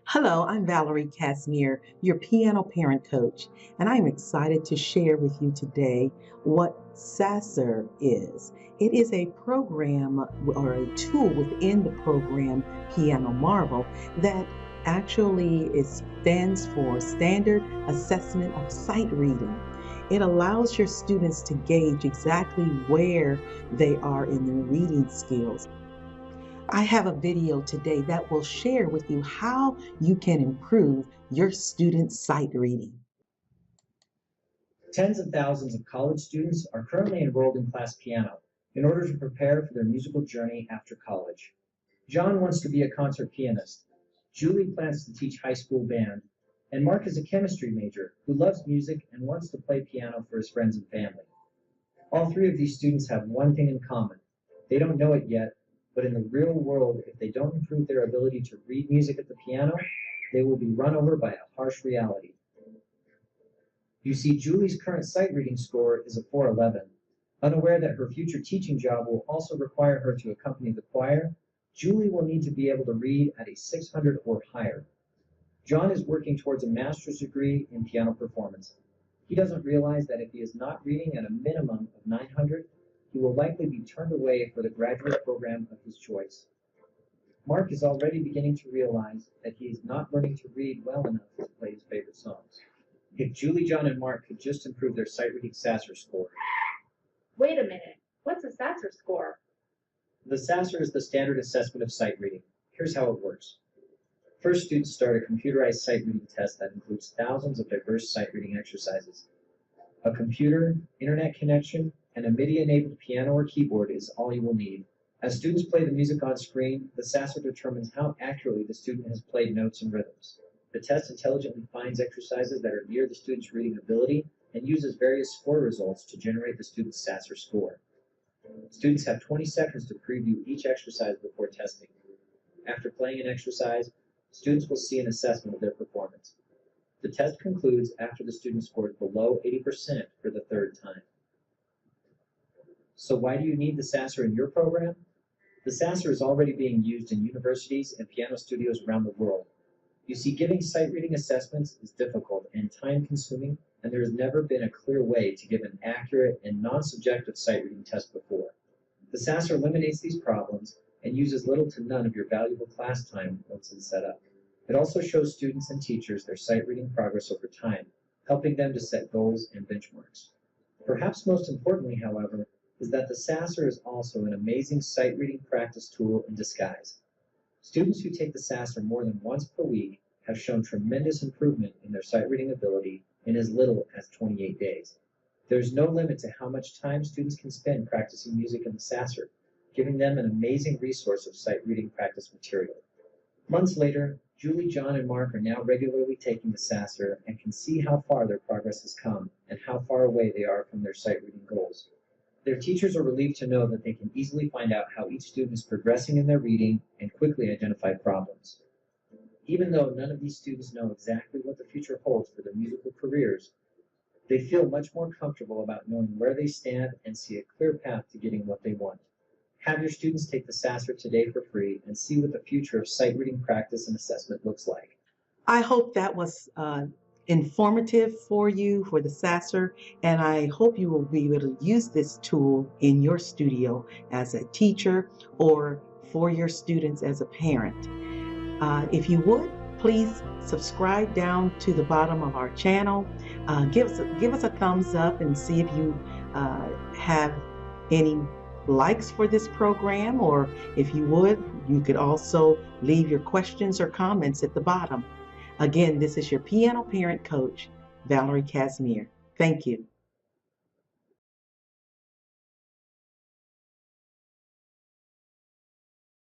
Hello, I'm Valerie Kasmir, your piano parent coach, and I'm excited to share with you today what SASR is. It is a program or a tool within the program Piano Marvel that stands for Standard Assessment of Sight Reading. It allows your students to gauge exactly where they are in their reading skills. I have a video today that will share with you how you can improve your students' sight reading. Tens of thousands of college students are currently enrolled in class piano in order to prepare for their musical journey after college. John wants to be a concert pianist. Julie plans to teach high school band. And Mark is a chemistry major who loves music and wants to play piano for his friends and family. All three of these students have one thing in common. They don't know it yet, but in the real world, if they don't improve their ability to read music at the piano, they will be run over by a harsh reality. You see, Julie's current sight reading score is a 411. Unaware that her future teaching job will also require her to accompany the choir, Julie will need to be able to read at a 600 or higher. John is working towards a master's degree in piano performance. He doesn't realize that if he is not reading at a minimum of 900, he will likely be turned away for the graduate program of his choice. Mark is already beginning to realize that he is not learning to read well enough to play his favorite songs. If Julie, John, and Mark could just improve their sight reading SASR score. Wait a minute, what's a SASR score? The SASR is the standard assessment of sight reading. Here's how it works. First, students start a computerized sight reading test that includes thousands of diverse sight reading exercises. A computer, internet connection, and a MIDI-enabled piano or keyboard is all you will need. As students play the music on screen, the SASR determines how accurately the student has played notes and rhythms. The test intelligently finds exercises that are near the student's reading ability and uses various score results to generate the student's SASR score. Students have 20 seconds to preview each exercise before testing. After playing an exercise, students will see an assessment of their performance. The test concludes after the student scores below 80% for the third time. So why do you need the SASR in your program? The SASR is already being used in universities and piano studios around the world. You see, giving sight reading assessments is difficult and time-consuming, and there has never been a clear way to give an accurate and non-subjective sight reading test before. The SASR eliminates these problems and uses little to none of your valuable class time once it's set up. It also shows students and teachers their sight reading progress over time, helping them to set goals and benchmarks. Perhaps most importantly, however, is that the SASR is also an amazing sight reading practice tool in disguise. Students who take the SASR more than once per week have shown tremendous improvement in their sight reading ability in as little as 28 days. There's no limit to how much time students can spend practicing music in the SASR, giving them an amazing resource of sight reading practice material. Months later, Julie, John, and Mark are now regularly taking the SASR and can see how far their progress has come and how far away they are from their sight reading goals. Their teachers are relieved to know that they can easily find out how each student is progressing in their reading and quickly identify problems. Even though none of these students know exactly what the future holds for their musical careers, they feel much more comfortable about knowing where they stand and see a clear path to getting what they want. Have your students take the SASR today for free and see what the future of sight reading practice and assessment looks like. I hope that was informative for you for the SASR, and I hope you will be able to use this tool in your studio as a teacher or for your students as a parent. If you would, please subscribe down to the bottom of our channel. Give us a thumbs up and see if you have any likes for this program, or if you would, you could also leave your questions or comments at the bottom. Again, this is your piano parent coach, Valerie Kasmir. Thank you.